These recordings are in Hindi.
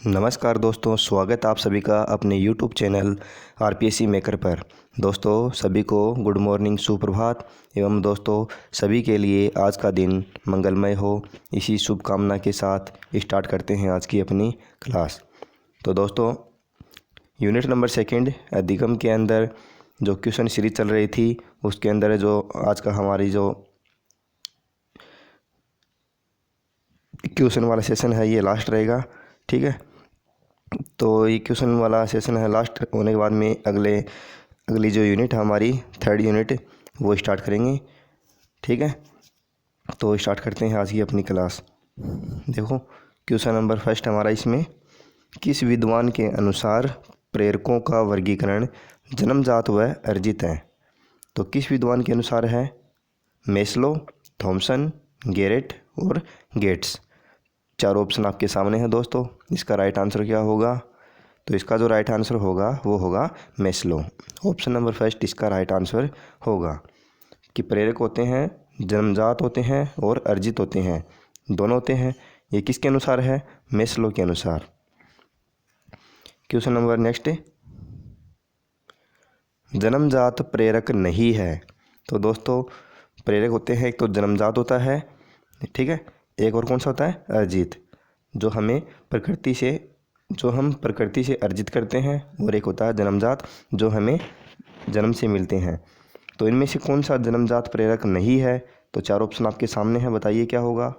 नमस्कार दोस्तों, स्वागत आप सभी का अपने YouTube चैनल आरपीएससी मेकर पर। दोस्तों सभी को गुड मॉर्निंग, सुप्रभात। एवं दोस्तों सभी के लिए आज का दिन मंगलमय हो, इसी शुभकामना के साथ स्टार्ट करते हैं आज की अपनी क्लास। तो दोस्तों यूनिट नंबर 2 अधिगम के अंदर जो क्वेश्चन सीरीज चल रही थी उसके अंदर जो आज का हमारी जो क्वेश्चन वाला सेशन है ये लास्ट रहेगा। ठीक है, तो ये क्वेश्चन वाला सेशन है लास्ट होने के बाद में अगली जो यूनिट है हमारी 3rd यूनिट वो स्टार्ट करेंगे। ठीक है, तो स्टार्ट करते हैं आज की अपनी क्लास। देखो क्वेश्चन नंबर 1 हमारा इसमें, किस विद्वान के अनुसार प्रेरकों का वर्गीकरण जन्मजात व अर्जित है? तो किस विद्वान के अनुसार है? मेस्लो, थॉमसन, गेरेट और गेट्स। 4 ऑप्शन आपके सामने है दोस्तों। इसका राइट आंसर क्या होगा? तो इसका जो राइट आंसर होगा वो होगा मेस्लो। ऑप्शन नंबर 1 इसका राइट आंसर होगा कि प्रेरक होते हैं, जन्मजात होते हैं और अर्जित होते हैं, दोनों होते हैं। ये किसके अनुसार है? मेस्लो के अनुसार। क्वेश्चन नंबर नेक्स्ट, जन्मजात प्रेरक नहीं है। तो दोस्तों प्रेरक होते हैं, एक तो जन्मजात होता है, ठीक है, एक और कौन सा होता है? अर्जित, जो हम प्रकृति से अर्जित करते हैं, और एक होता है जन्मजात जो हमें जन्म से मिलते हैं। तो इनमें से कौन सा जन्मजात प्रेरक नहीं है? तो 4 ऑप्शन आपके सामने हैं, बताइए क्या होगा?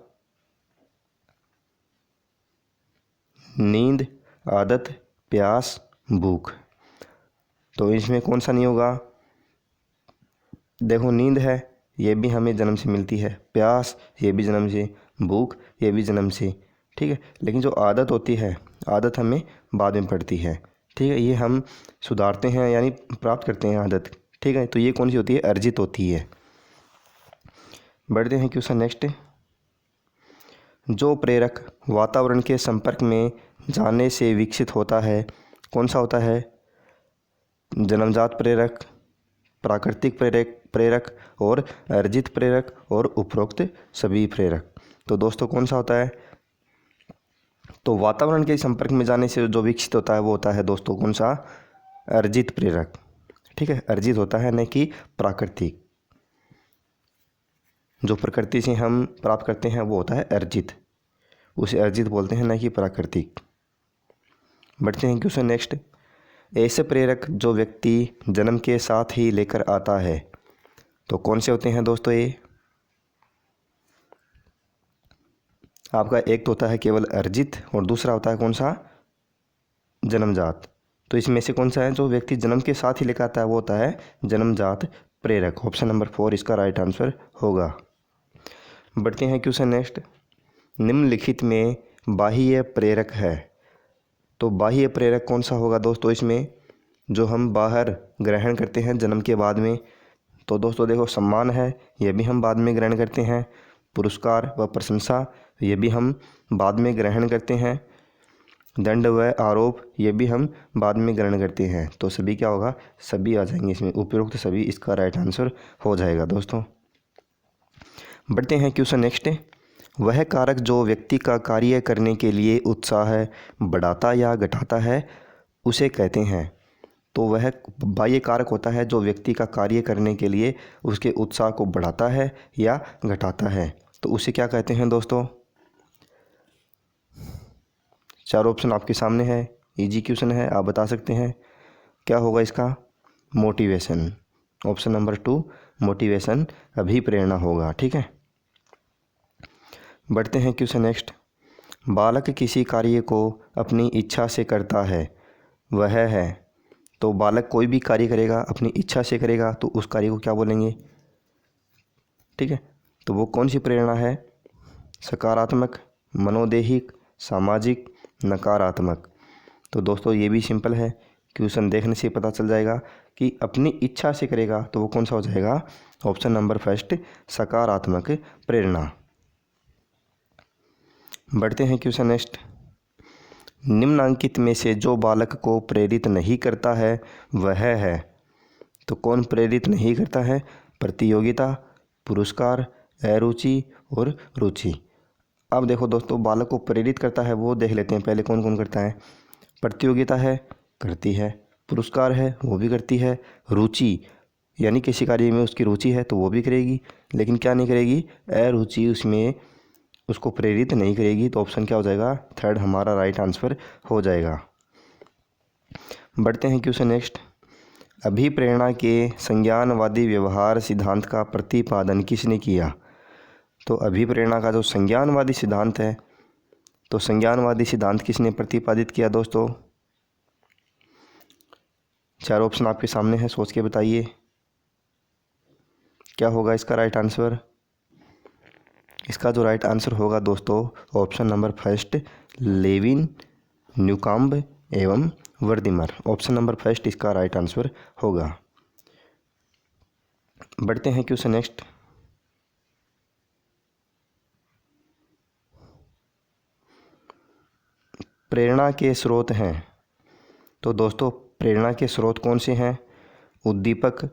नींद, आदत, प्यास, भूख। तो इसमें कौन सा नहीं होगा? देखो नींद है, ये भी हमें जन्म से मिलती है, प्यास ये भी जन्म से, भूख ये भी जन्म से। ठीक है, लेकिन जो आदत होती है, आदत हमें बाद में पड़ती है। ठीक है, ये हम सुधारते हैं यानी प्राप्त करते हैं आदत। ठीक है, तो ये कौन सी होती है? अर्जित होती है। बढ़ते हैं क्वेश्चन नेक्स्ट, जो प्रेरक वातावरण के संपर्क में जाने से विकसित होता है, कौन सा होता है? जन्मजात प्रेरक, प्राकृतिक प्रेरक और अर्जित प्रेरक और उपरोक्त सभी प्रेरक। तो दोस्तों कौन सा होता है? तो वातावरण के संपर्क में जाने से जो विकसित होता है वो होता है दोस्तों कौन सा? अर्जित प्रेरक। ठीक है, अर्जित होता है, न कि प्राकृतिक। जो प्रकृति से हम प्राप्त करते हैं वो होता है अर्जित, उसे अर्जित बोलते हैं, न कि प्राकृतिक। बढ़ते हैं क्वेश्चन नेक्स्ट, ऐसे प्रेरक जो व्यक्ति जन्म के साथ ही लेकर आता है, तो कौन से होते हैं दोस्तों? ये आपका एक तो होता है केवल अर्जित और दूसरा होता है कौन सा? जन्मजात। तो इसमें से कौन सा है जो व्यक्ति जन्म के साथ ही लेकर आता है? वो होता है जन्मजात प्रेरक। ऑप्शन नंबर 4 इसका राइट आंसर होगा। बढ़ते हैं क्वेश्चन नेक्स्ट, निम्नलिखित में बाह्य प्रेरक है। तो बाह्य प्रेरक कौन सा होगा दोस्तों? इसमें जो हम बाहर ग्रहण करते हैं जन्म के बाद में। तो दोस्तों देखो, सम्मान है, ये भी हम बाद में ग्रहण करते हैं। पुरस्कार व प्रशंसा ये भी हम बाद में ग्रहण करते हैं। दंड व आरोप ये भी हम बाद में ग्रहण करते हैं। तो सभी क्या होगा? सभी आ जाएंगे इसमें, उपयुक्त सभी इसका राइट आंसर हो जाएगा दोस्तों। बढ़ते हैं क्वेश्चन नेक्स्ट, वह कारक जो व्यक्ति का कार्य करने के लिए उत्साह बढ़ाता या घटाता है उसे कहते हैं। तो वह बाह्य कारक होता है जो व्यक्ति का कार्य करने के लिए उसके उत्साह को बढ़ाता है या घटाता है, तो उसे क्या कहते हैं दोस्तों? 4 ऑप्शन आपके सामने है, इजी क्वेश्चन है, आप बता सकते हैं क्या होगा इसका? मोटिवेशन। ऑप्शन नंबर 2 मोटिवेशन, अभिप्रेरणा होगा। ठीक है, बढ़ते हैं क्वेश्चन नेक्स्ट, बालक किसी कार्य को अपनी इच्छा से करता है, वह है। तो बालक कोई भी कार्य करेगा अपनी इच्छा से करेगा तो उस कार्य को क्या बोलेंगे? ठीक है, तो वो कौन सी प्रेरणा है? सकारात्मक, मनोदैहिक, सामाजिक, नकारात्मक। तो दोस्तों ये भी सिंपल है, क्वेश्चन देखने से पता चल जाएगा कि अपनी इच्छा से करेगा तो वो कौन सा हो जाएगा? ऑप्शन नंबर 1 सकारात्मक प्रेरणा। बढ़ते हैं क्वेश्चन नेक्स्ट, निम्नांकित में से जो बालक को प्रेरित नहीं करता है वह है। तो कौन प्रेरित नहीं करता है? प्रतियोगिता, पुरस्कार, अरुचि और रुचि। अब देखो दोस्तों, बालक को प्रेरित करता है वो देख लेते हैं पहले कौन कौन करता है। प्रतियोगिता है, करती है। पुरस्कार है, वो भी करती है। रुचि यानी किसी कार्य में उसकी रुचि है तो वो भी करेगी, लेकिन क्या नहीं करेगी, अरुचि उसमें उसको प्रेरित नहीं करेगी। तो ऑप्शन क्या हो जाएगा, थर्ड हमारा राइट आंसर हो जाएगा। बढ़ते हैं क्वेश्चन नेक्स्ट। अभिप्रेरणा के संज्ञानवादी व्यवहार सिद्धांत का प्रतिपादन किसने किया। तो अभिप्रेरणा का जो संज्ञानवादी सिद्धांत है, तो संज्ञानवादी सिद्धांत किसने प्रतिपादित किया दोस्तों। चार ऑप्शन आपके सामने है, सोच के बताइए क्या होगा इसका राइट आंसर। इसका जो राइट आंसर होगा दोस्तों, option number first, Lewin, Newcomb एवं वर्दिमर। ऑप्शन नंबर फर्स्ट इसका राइट आंसर होगा। बढ़ते हैं क्वेश्चन नेक्स्ट। प्रेरणा के स्रोत हैं, तो दोस्तों प्रेरणा के स्रोत कौन से हैं। उद्दीपक,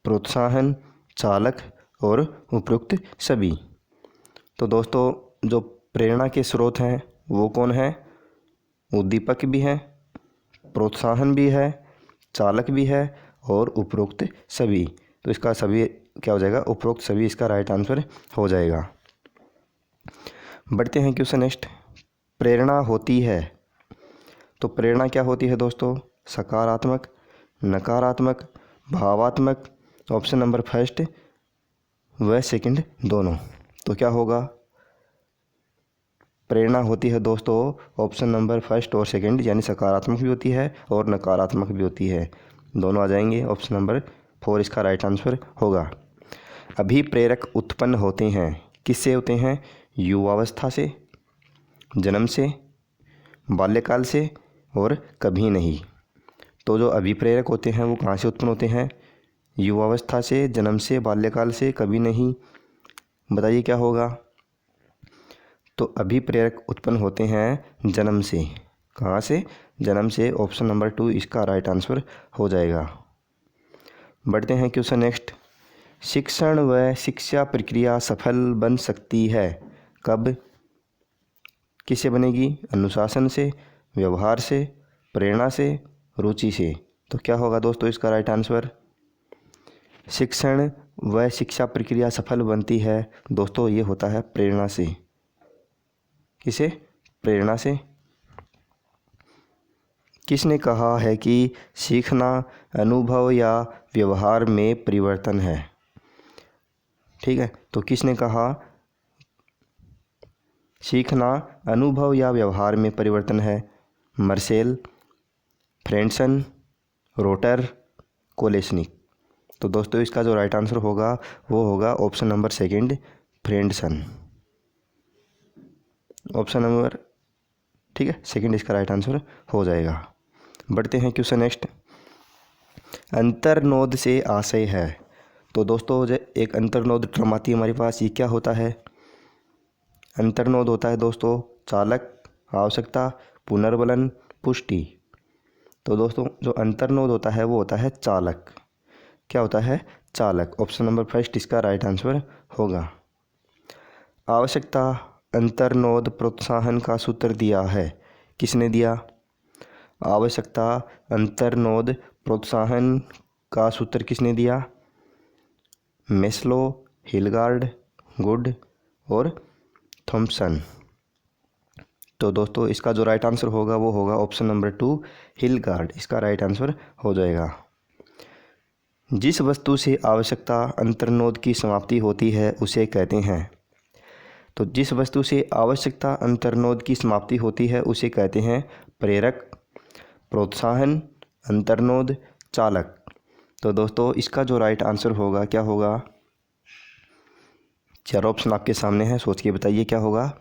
प्रोत्साहन, चालक और उपरोक्त सभी। तो दोस्तों जो प्रेरणा के स्रोत हैं वो कौन है, उद्दीपक भी है, प्रोत्साहन भी है, चालक भी है और उपरोक्त सभी। तो इसका सभी क्या हो जाएगा, उपरोक्त सभी इसका राइट आंसर हो जाएगा। बढ़ते हैं क्वेश्चन नेक्स्ट। प्रेरणा होती है, तो प्रेरणा क्या होती है दोस्तों, सकारात्मक, नकारात्मक, भावात्मक। ऑप्शन नंबर फर्स्ट व सेकंड दोनों। तो क्या होगा, प्रेरणा होती है दोस्तों ऑप्शन नंबर फर्स्ट और सेकंड, यानी सकारात्मक भी होती है और नकारात्मक भी होती है, दोनों आ जाएंगे। ऑप्शन नंबर 4 इसका राइट आंसर होगा। अभिप्रेरक उत्पन्न होते हैं, किससे होते हैं, युवावस्था से, जन्म से, बाल्यकाल से और कभी नहीं। तो जो अभिप्रेरक होते हैं वो कहाँ से उत्पन्न होते हैं, युवावस्था से, जन्म से, बाल्यकाल से, कभी नहीं। बताइए क्या होगा। तो अभिप्रेरक उत्पन्न होते हैं जन्म से। कहाँ से, जन्म से। ऑप्शन नंबर 2 इसका राइट आंसर हो जाएगा। बढ़ते हैं क्वेश्चन नेक्स्ट। शिक्षण व शिक्षा प्रक्रिया सफल बन सकती है कब, किससे बनेगी, अनुशासन से, व्यवहार से, प्रेरणा से, रुचि से। तो क्या होगा दोस्तों इसका राइट आंसर। शिक्षण व शिक्षा प्रक्रिया सफल बनती है दोस्तों, ये होता है प्रेरणा से। किसे, प्रेरणा से। किसने कहा है कि सीखना अनुभव या व्यवहार में परिवर्तन है। ठीक है, तो किसने कहा सीखना अनुभव या व्यवहार में परिवर्तन है, मर्सेल, फ्रेंडसन, रोटर, कोलेसनिक। तो दोस्तों इसका जो राइट आंसर होगा वो होगा ऑप्शन नंबर सेकंड, फ्रेंडसन। ऑप्शन नंबर, ठीक है, सेकंड इसका राइट आंसर हो जाएगा। बढ़ते हैं क्वेश्चन नेक्स्ट। अंतर्नोद से आशय है, तो दोस्तों जो एक अंतर्नोद टर्म आती है हमारे पास, ये क्या होता है, अंतर्नोद होता है दोस्तों चालक, आवश्यकता, पुनर्बलन, पुष्टि। तो दोस्तों जो अंतर्नोद होता है वो होता है चालक। क्या होता है, चालक। ऑप्शन नंबर फर्स्ट इसका राइट आंसर होगा। आवश्यकता अंतर्नोद प्रोत्साहन का सूत्र दिया है, किसने दिया, आवश्यकता अंतर्नोद प्रोत्साहन का सूत्र किसने दिया, मेस्लो, हिलगार्ड, गुड और थॉम्सन। तो दोस्तों इसका जो राइट आंसर होगा वो होगा ऑप्शन नंबर 2, हिलगार्ड। इसका राइट आंसर हो जाएगा। जिस वस्तु से आवश्यकता अंतर्नोद की समाप्ति होती है उसे कहते हैं, तो जिस वस्तु से आवश्यकता अंतर्नोद की समाप्ति होती है उसे कहते हैं प्रेरक, प्रोत्साहन, अंतर्नोद, चालक। तो दोस्तों इसका जो राइट आंसर होगा क्या होगा, चार ऑप्शन आपके सामने हैं, सोच के बताइए क्या होगा।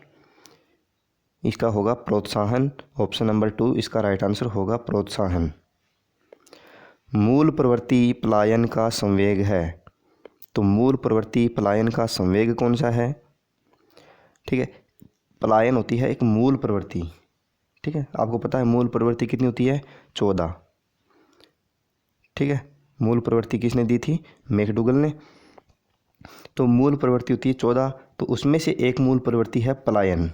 इसका होगा प्रोत्साहन। ऑप्शन नंबर 2 इसका राइट आंसर होगा प्रोत्साहन। मूल प्रवृत्ति पलायन का संवेग है, तो मूल प्रवृत्ति पलायन का संवेग कौन सा है। ठीक है, पलायन होती है एक मूल प्रवृत्ति। ठीक है, आपको पता है मूल प्रवृत्ति कितनी होती है, 14। ठीक है, मूल प्रवृत्ति किसने दी थी, मैकडूगल ने। तो मूल प्रवृत्ति होती है 14, तो उसमें से एक मूल प्रवृत्ति है पलायन।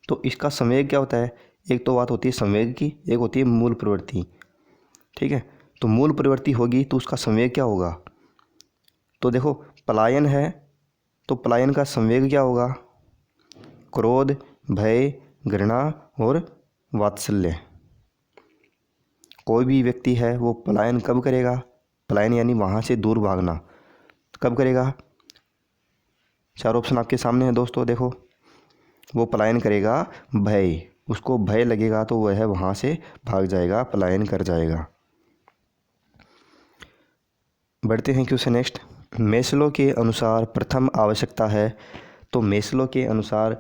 तो इसका संवेग क्या होता है? एक तो बात होती है संवेग की, एक होती है मूल प्रवृत्ति। ठीक है, तो मूल प्रवृत्ति होगी तो उसका संवेग क्या होगा? तो देखो पलायन है तो पलायन का संवेग क्या होगा? क्रोध, भय, घृणा और वात्सल्य। कोई भी व्यक्ति है वो पलायन कब करेगा? पलायन यानी वहाँ से दूर भागना, कब करेगा? 4 ऑप्शन आपके सामने है दोस्तों, देखो। वो पलायन करेगा भय, उसको भय लगेगा तो वह वहाँ से भाग जाएगा, पलायन कर जाएगा। बढ़ते हैं क्वेश्चन नेक्स्ट। मेस्लो के अनुसार प्रथम आवश्यकता है, तो मेस्लो के अनुसार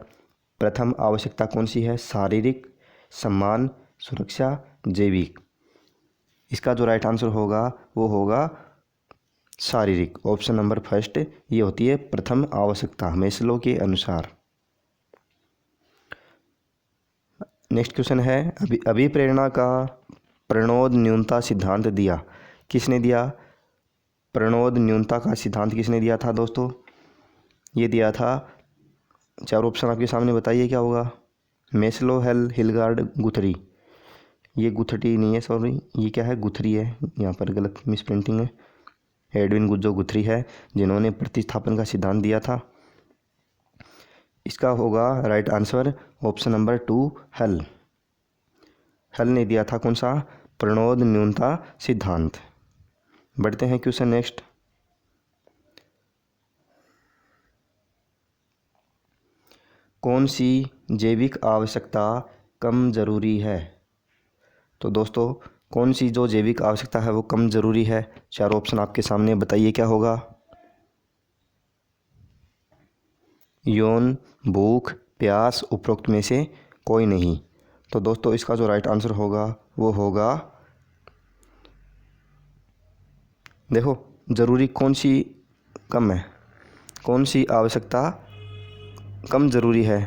प्रथम आवश्यकता कौन सी है? शारीरिक, सम्मान, सुरक्षा, जैविक। इसका जो राइट आंसर होगा वो होगा शारीरिक। ऑप्शन नंबर फर्स्ट ये होती है प्रथम आवश्यकता मेस्लो के अनुसार। नेक्स्ट क्वेश्चन है, अभिप्रेरणा का प्रणोद न्यूनता सिद्धांत दिया, किसने दिया? प्रणोद न्यूनता का सिद्धांत किसने दिया था दोस्तों? ये दिया था, 4 ऑप्शन आपके सामने, बताइए क्या होगा? Maslow, Hilgard, Guthrie. ये गुथरी नहीं है, सॉरी, ये क्या है? गुथरी है, यहाँ पर गलत मिस प्रिंटिंग है। एडविन जो गुथरी है जिन्होंने प्रतिस्थापन का सिद्धांत दिया था। इसका होगा राइट आंसर ऑप्शन नंबर 2 हल ने दिया था कौन सा? प्रणोद न्यूनता सिद्धांत। बढ़ते हैं क्वेश्चन नेक्स्ट। कौन सी जैविक आवश्यकता कम जरूरी है? तो दोस्तों कौन सी जो जैविक आवश्यकता है वो कम जरूरी है? 4 ऑप्शन आपके सामने, बताइए क्या होगा? यौन, भूख, प्यास, उपरोक्त में से कोई नहीं। तो दोस्तों इसका जो राइट आंसर होगा वो होगा, देखो ज़रूरी कौन सी कम है, कौन सी आवश्यकता कम ज़रूरी है?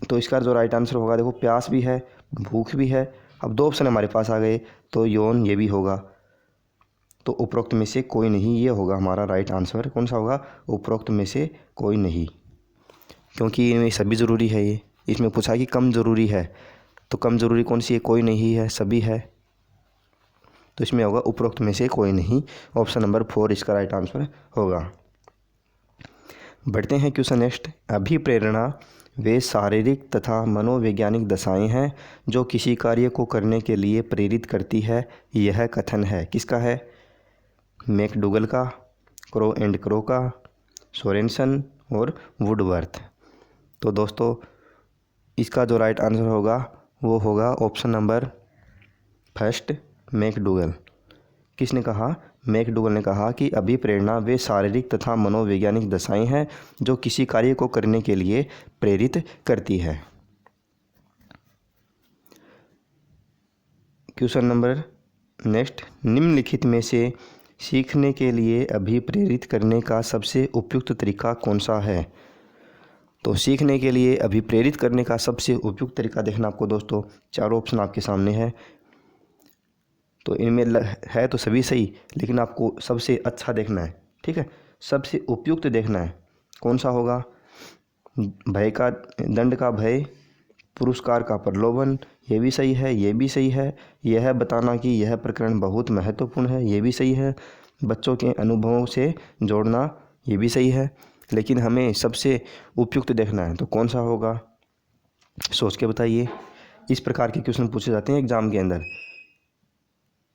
तो इसका जो राइट आंसर होगा, देखो प्यास भी है, भूख भी है। अब 2 ऑप्शन हमारे पास आ गए, तो यौन ये भी होगा। तो उपरोक्त में से कोई नहीं, ये होगा हमारा राइट आंसर। कौन सा होगा? उपरोक्त में से कोई नहीं, क्योंकि इनमें सभी ज़रूरी है। ये इसमें पूछा है कि कम ज़रूरी है, तो कम ज़रूरी कौन सी है? कोई नहीं है, सभी है। तो इसमें होगा उपरोक्त में से कोई नहीं। ऑप्शन नंबर 4 इसका राइट आंसर होगा। बढ़ते हैं क्वेश्चन नेक्स्ट। अभिप्रेरणा वे शारीरिक तथा मनोवैज्ञानिक दशाएं हैं जो किसी कार्य को करने के लिए प्रेरित करती है। यह कथन है, किसका है? मैकडूगल का, क्रो एंड क्रो का, सोरेनसन और वुडवर्थ। तो दोस्तों इसका जो राइट आंसर होगा वो होगा ऑप्शन नंबर फर्स्ट, मैकडूगल। किसने कहा? मैकडूगल ने कहा कि अभिप्रेरणा वे शारीरिक तथा मनोवैज्ञानिक दशाएं हैं जो किसी कार्य को करने के लिए प्रेरित करती है। क्वेश्चन नंबर नेक्स्ट, निम्नलिखित में से सीखने के लिए अभिप्रेरित करने का सबसे उपयुक्त तरीका कौन सा है? तो सीखने के लिए अभिप्रेरित करने का सबसे उपयुक्त तरीका देखना आपको दोस्तों, 4 ऑप्शन आपके सामने है। तो इनमें है तो सभी सही, लेकिन आपको सबसे अच्छा देखना है। ठीक है, सबसे उपयुक्त देखना है। कौन सा होगा? भय का, दंड का भय, पुरस्कार का प्रलोभन, ये भी सही है, ये भी सही है। यह बताना कि यह प्रकरण बहुत महत्वपूर्ण है, ये भी सही है। बच्चों के अनुभवों से जोड़ना, ये भी सही है। लेकिन हमें सबसे उपयुक्त देखना है, तो कौन सा होगा? सोच के बताइए। इस प्रकार के क्वेश्चन पूछे जाते हैं एग्जाम के अंदर।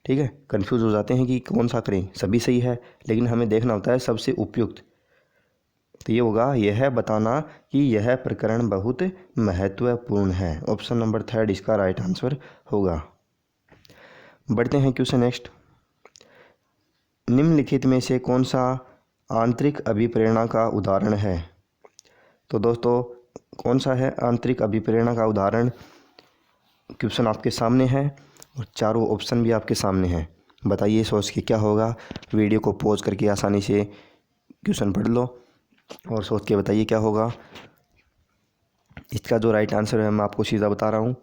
ठीक है, कंफ्यूज हो जाते हैं कि कौन सा करें, सभी सही है, लेकिन हमें देखना होता है सबसे उपयुक्त। तो ये होगा, यह बताना कि यह प्रकरण बहुत महत्वपूर्ण है। ऑप्शन नंबर 3 इसका राइट आंसर होगा। बढ़ते हैं क्वेश्चन नेक्स्ट। निम्नलिखित में से कौन सा आंतरिक अभिप्रेरणा का उदाहरण है? तो दोस्तों कौन सा है आंतरिक अभिप्रेरणा का उदाहरण? क्वेश्चन आपके सामने है और चारों ऑप्शन भी आपके सामने हैं। बताइए सोच के क्या होगा। वीडियो को पॉज करके आसानी से क्वेश्चन पढ़ लो और सोच के बताइए क्या होगा। इसका जो राइट आंसर है मैं आपको सीधा बता रहा हूँ,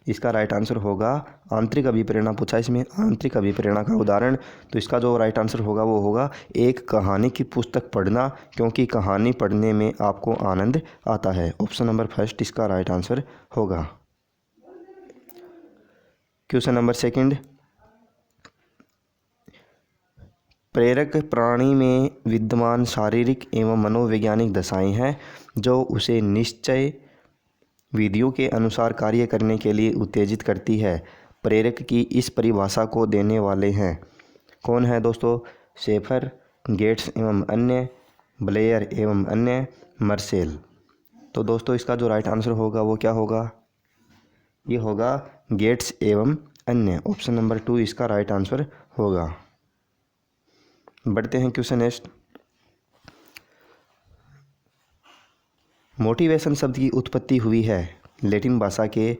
इसका राइट आंसर होगा आंतरिक अभिप्रेरणा। पूछा इसमें आंतरिक अभिप्रेरणा का उदाहरण, तो इसका जो राइट आंसर होगा वो होगा एक कहानी की पुस्तक पढ़ना, क्योंकि कहानी पढ़ने में आपको आनंद आता है। ऑप्शन नंबर फर्स्ट इसका राइट आंसर होगा। क्वेश्चन नंबर सेकंड, प्रेरक प्राणी में विद्यमान शारीरिक एवं मनोवैज्ञानिक दशाएं हैं जो उसे निश्चय विधियों के अनुसार कार्य करने के लिए उत्तेजित करती है। प्रेरक की इस परिभाषा को देने वाले हैं कौन है दोस्तों? शेफर, गेट्स एवं अन्य, ब्लेयर एवं अन्य, मर्सेल। तो दोस्तों इसका जो राइट आंसर होगा वो क्या होगा? ये होगा गेट्स एवं अन्य। ऑप्शन नंबर 2 इसका राइट आंसर होगा। बढ़ते हैं क्वेश्चन नेक्स्ट। मोटिवेशन शब्द की उत्पत्ति हुई है लैटिन भाषा के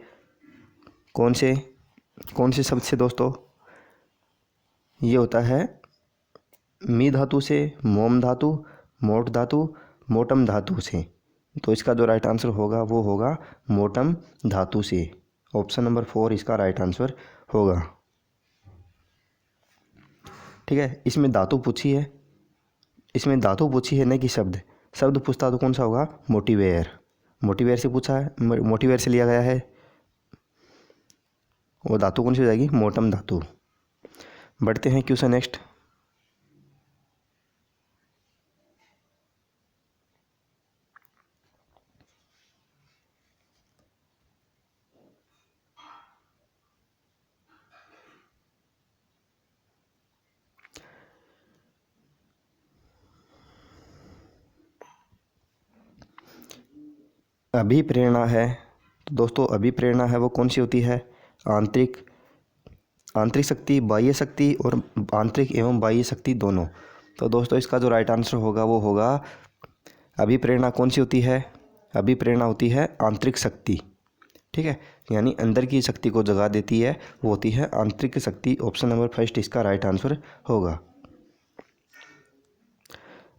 कौन से शब्द से दोस्तों? ये होता है मी धातु से, मोम धातु, मोट धातु, मोटम धातु से। तो इसका जो राइट आंसर होगा वो होगा मोटम धातु से। ऑप्शन नंबर 4 इसका राइट आंसर होगा। ठीक है, इसमें धातु पूछी है, न कि शब्द पूछता तो कौन सा होगा? मोटिवेयर से पूछा है, मोटिवेयर से लिया गया है। वो धातु कौन सी हो जाएगी? मोटम धातु। बढ़ते हैं क्वेश्चन नेक्स्ट। अभिप्रेरणा है, तो दोस्तों अभिप्रेरणा है वो कौन सी होती है? आंतरिक शक्ति, बाह्य शक्ति और आंतरिक एवं बाह्य शक्ति दोनों। तो दोस्तों इसका जो राइट आंसर होगा वो होगा अभिप्रेरणा कौन सी होती है? अभिप्रेरणा होती है आंतरिक शक्ति। ठीक है, यानी अंदर की शक्ति को जगा देती है, वो होती है आंतरिक शक्ति। ऑप्शन नंबर फर्स्ट इसका राइट आंसर होगा।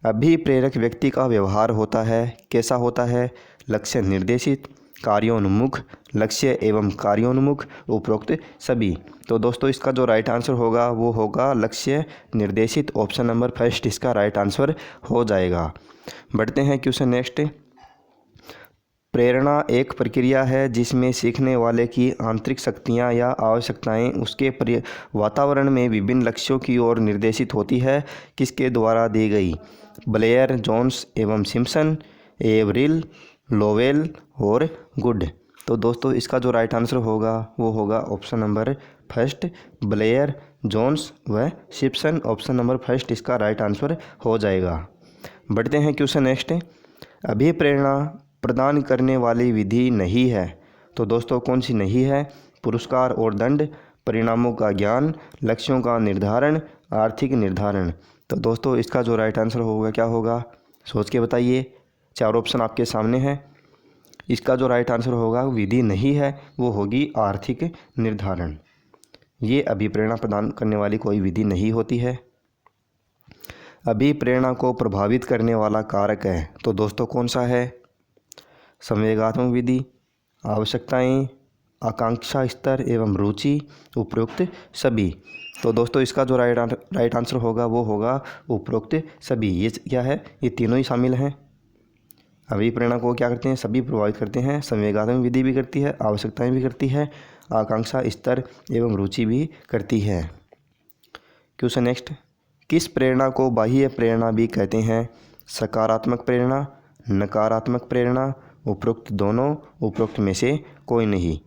अभिप्रेरक व्यक्ति का व्यवहार होता है, कैसा होता है? लक्ष्य निर्देशित, कार्योन्मुख, लक्ष्य एवं कार्योन्मुख, उपरोक्त सभी। तो दोस्तों इसका जो राइट आंसर होगा वो होगा लक्ष्य निर्देशित। ऑप्शन नंबर फर्स्ट इसका राइट आंसर हो जाएगा। बढ़ते हैं क्वेश्चन नेक्स्ट। प्रेरणा एक प्रक्रिया है जिसमें सीखने वाले की आंतरिक शक्तियाँ या आवश्यकताएं उसके वातावरण में विभिन्न लक्ष्यों की ओर निर्देशित होती है। किसके द्वारा दी गई? ब्लेयर, जोन्स एवं सिम्पसन, एवरिल, लोवेल और गुड। तो दोस्तों इसका जो राइट आंसर होगा वो होगा option number first Blair, Jones व सिम्पसन। ऑप्शन नंबर फर्स्ट इसका राइट आंसर हो जाएगा। बढ़ते हैं क्वेश्चन नेक्स्ट। अभिप्रेरणा प्रदान करने वाली विधि नहीं है, तो दोस्तों कौन सी नहीं है? पुरस्कार और दंड, परिणामों का ज्ञान, लक्ष्यों का निर्धारण, आर्थिक निर्धारण। तो दोस्तों इसका जो राइट आंसर होगा क्या होगा? सोच के बताइए, 4 ऑप्शन आपके सामने हैं। इसका जो राइट आंसर होगा विधि नहीं है, वो होगी आर्थिक निर्धारण। ये अभिप्रेरणा प्रदान करने वाली कोई विधि नहीं होती है। अभिप्रेरणा को प्रभावित करने वाला कारक है, तो दोस्तों कौन सा है? संवेगात्मक विधि, आवश्यकताएं, आकांक्षा स्तर एवं रुचि, उपरोक्त सभी। तो दोस्तों इसका जो राइट आंसर होगा वो होगा उपरोक्त सभी। ये क्या है? ये तीनों ही शामिल हैं। अभिप्रेरणा को क्या करते हैं? सभी प्रभावित करते हैं। संवेगात्मक विधि भी करती है, आवश्यकताएं भी करती है, आकांक्षा स्तर एवं रुचि भी करती है। Question next. किस प्रेरणा को बाह्य प्रेरणा भी कहते हैं? सकारात्मक प्रेरणा, नकारात्मक प्रेरणा, उपरोक्त दोनों, उपरोक्त में से कोई नहीं।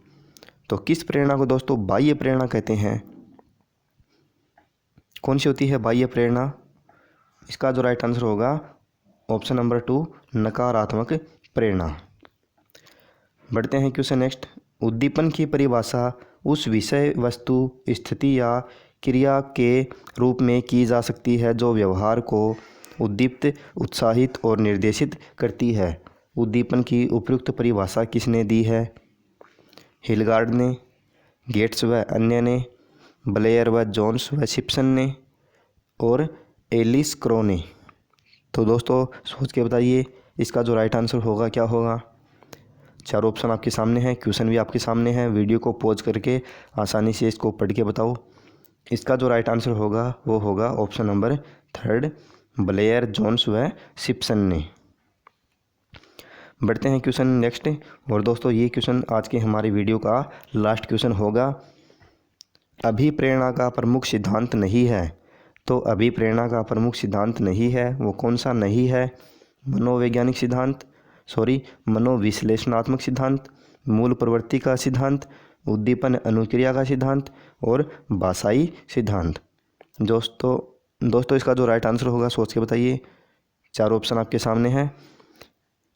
तो किस प्रेरणा को दोस्तों बाह्य प्रेरणा कहते हैं? कौन सी होती है बाह्य प्रेरणा? इसका जो राइट आंसर होगा ऑप्शन नंबर 2 नकारात्मक प्रेरणा। बढ़ते हैं क्वेश्चन नेक्स्ट। उद्दीपन की परिभाषा उस विषय, वस्तु, स्थिति या क्रिया के रूप में की जा सकती है जो व्यवहार को उद्दीप्त, उत्साहित और निर्देशित करती है। उद्दीपन की उपयुक्त परिभाषा किसने दी है? हिलगार्ड ने, गेट्स व अन्य ने, ब्लेयर व जोन्स व सिम्पसन ने और एलिस क्रो ने। तो दोस्तों सोच के बताइए इसका जो राइट आंसर होगा क्या होगा? चारों ऑप्शन आपके सामने हैं, क्वेश्चन भी आपके सामने है। वीडियो को पॉज करके आसानी से इसको पढ़ के बताओ। इसका जो राइट आंसर होगा वो होगा ऑप्शन नंबर 3, ब्लेयर जोन्स व सिप्सन ने। बढ़ते हैं क्वेश्चन नेक्स्ट। और दोस्तों ये क्वेश्चन आज के हमारी वीडियो का लास्ट क्वेश्चन होगा। अभिप्रेरणा का प्रमुख सिद्धांत नहीं है। तो अभिप्रेरणा का प्रमुख सिद्धांत नहीं है, वो कौन सा नहीं है? मनोवैज्ञानिक सिद्धांत, मनोविश्लेषणात्मक सिद्धांत, मूल प्रवृत्ति का सिद्धांत, उद्दीपन अनुक्रिया का सिद्धांत और भाषाई सिद्धांत। दोस्तों इसका जो राइट आंसर होगा सोच के बताइए। चार ऑप्शन आपके सामने हैं।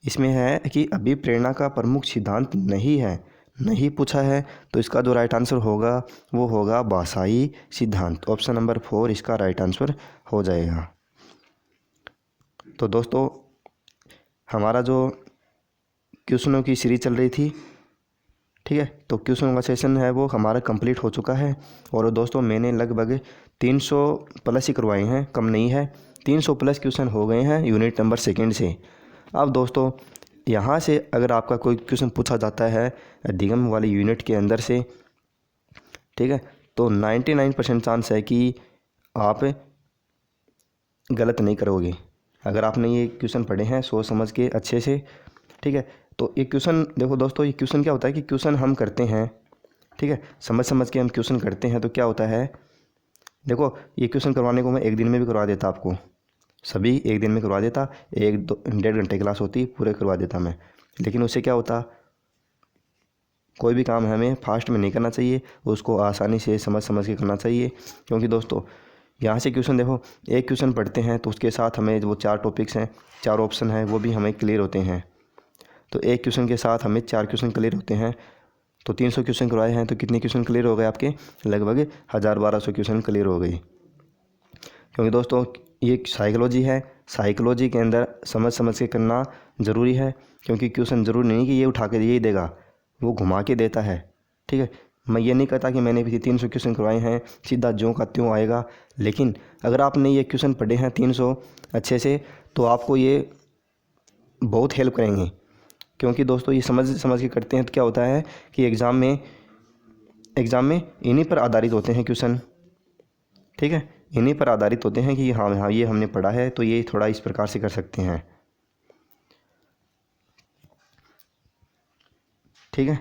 इसमें है कि अभिप्रेरणा का प्रमुख सिद्धांत नहीं है, नहीं पूछा है, तो इसका जो राइट आंसर होगा वो होगा भाषाई सिद्धांत। ऑप्शन नंबर 4 इसका राइट आंसर हो जाएगा। तो दोस्तों हमारा जो क्वेश्चनों की सीरीज चल रही थी, ठीक है, तो क्वेश्चनों का सेशन है वो हमारा कंप्लीट हो चुका है। और दोस्तों मैंने लगभग 300 प्लस ही करवाए हैं, कम नहीं है। 300 प्लस क्वेश्चन हो गए हैं यूनिट नंबर 2 से। अब दोस्तों यहाँ से अगर आपका कोई क्वेश्चन पूछा जाता है अधिगम वाली यूनिट के अंदर से, ठीक है, तो 99% चांस है कि आप गलत नहीं करोगे अगर आपने ये क्वेश्चन पढ़े हैं सोच समझ के अच्छे से, ठीक है। तो ये क्वेश्चन देखो दोस्तों, ये क्वेश्चन क्या होता है कि क्वेश्चन हम करते हैं, ठीक है, समझ समझ के हम क्वेश्चन करते हैं। तो क्या होता है, देखो ये क्वेश्चन करवाने को मैं एक दिन में भी करवा देता, आपको सभी एक दिन में करवा देता, 1-1.5 घंटे क्लास होती पूरे करवा देता मैं। लेकिन उससे क्या होता, कोई भी काम हमें फास्ट में नहीं करना चाहिए, उसको आसानी से समझ समझ के करना चाहिए। क्योंकि दोस्तों यहाँ से क्वेश्चन देखो, एक क्वेश्चन पढ़ते हैं तो उसके साथ हमें वो 4 टॉपिक्स हैं, 4 ऑप्शन हैं, वो भी हमें क्लियर होते हैं। तो एक क्वेश्चन के साथ हमें 4 क्वेश्चन क्लियर होते हैं। तो 300 क्वेश्चन करवाए हैं तो कितने क्वेश्चन क्लियर हो गए आपके? लगभग 1000-1200 क्वेश्चन क्लियर हो गई। क्योंकि दोस्तों ये साइकोलॉजी है, साइकोलॉजी के अंदर समझ समझ के करना ज़रूरी है। क्योंकि क्वेश्चन ज़रूरी नहीं कि ये उठा के यही देगा, वो घुमा के देता है, ठीक है। मैं ये नहीं कहता कि मैंने भी 300 क्वेश्चन करवाए हैं सीधा ज्यों का त्यों आएगा। लेकिन अगर आपने ये क्वेश्चन पढ़े हैं 300 अच्छे से, तो आपको ये बहुत हेल्प करेंगे। क्योंकि दोस्तों ये समझ समझ के करते हैं तो क्या होता है कि एग्ज़ाम में इन्हीं पर आधारित होते हैं क्वेश्चन, ठीक है, इन्हीं पर आधारित होते हैं कि हाँ ये हमने पढ़ा है तो ये थोड़ा इस प्रकार से कर सकते हैं, ठीक है।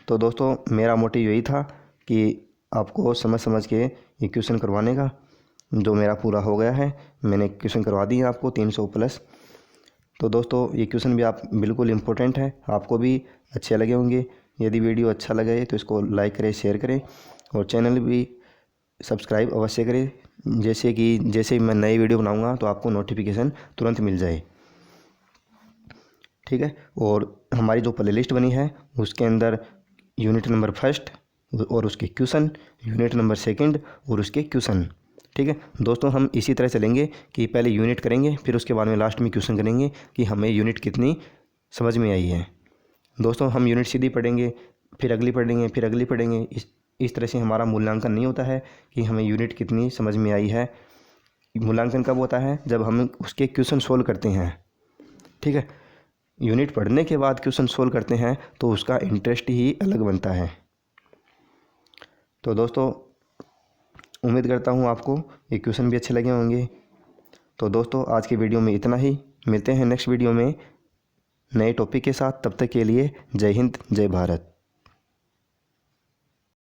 तो दोस्तों मेरा मोटिव यही था कि आपको समझ समझ के ये क्वेश्चन करवाने का, जो मेरा पूरा हो गया है। मैंने क्वेश्चन करवा दिए आपको 300 प्लस। तो दोस्तों ये क्वेश्चन भी आप बिल्कुल इम्पोर्टेंट है, आपको भी अच्छे लगे होंगे। यदि वीडियो अच्छा लगे तो इसको लाइक करें, शेयर करें और चैनल भी सब्सक्राइब अवश्य करें, जैसे मैं नई वीडियो बनाऊंगा तो आपको नोटिफिकेशन तुरंत मिल जाए, ठीक है। और हमारी जो प्लेलिस्ट बनी है उसके अंदर यूनिट नंबर 1 और उसके क्वेश्चन, यूनिट नंबर 2 और उसके क्वेश्चन, ठीक है। दोस्तों हम इसी तरह चलेंगे कि पहले यूनिट करेंगे, फिर उसके बाद में लास्ट में क्वेश्चन करेंगे कि हमें यूनिट कितनी समझ में आई है। दोस्तों हम यूनिट सीधी पढ़ेंगे, फिर अगली पढ़ेंगे, फिर अगली पढ़ेंगे। इस तरह से हमारा मूल्यांकन नहीं होता है कि हमें यूनिट कितनी समझ में आई है। मूल्यांकन कब होता है? जब हम उसके क्वेश्चन सोल्व करते हैं, ठीक है। यूनिट पढ़ने के बाद क्वेश्चन सोल्व करते हैं तो उसका इंटरेस्ट ही अलग बनता है। तो दोस्तों उम्मीद करता हूँ आपको ये क्वेश्चन भी अच्छे लगे होंगे। तो दोस्तों आज की वीडियो में इतना ही, मिलते हैं नेक्स्ट वीडियो में नए टॉपिक के साथ। तब तक के लिए जय हिंद, जय भारत।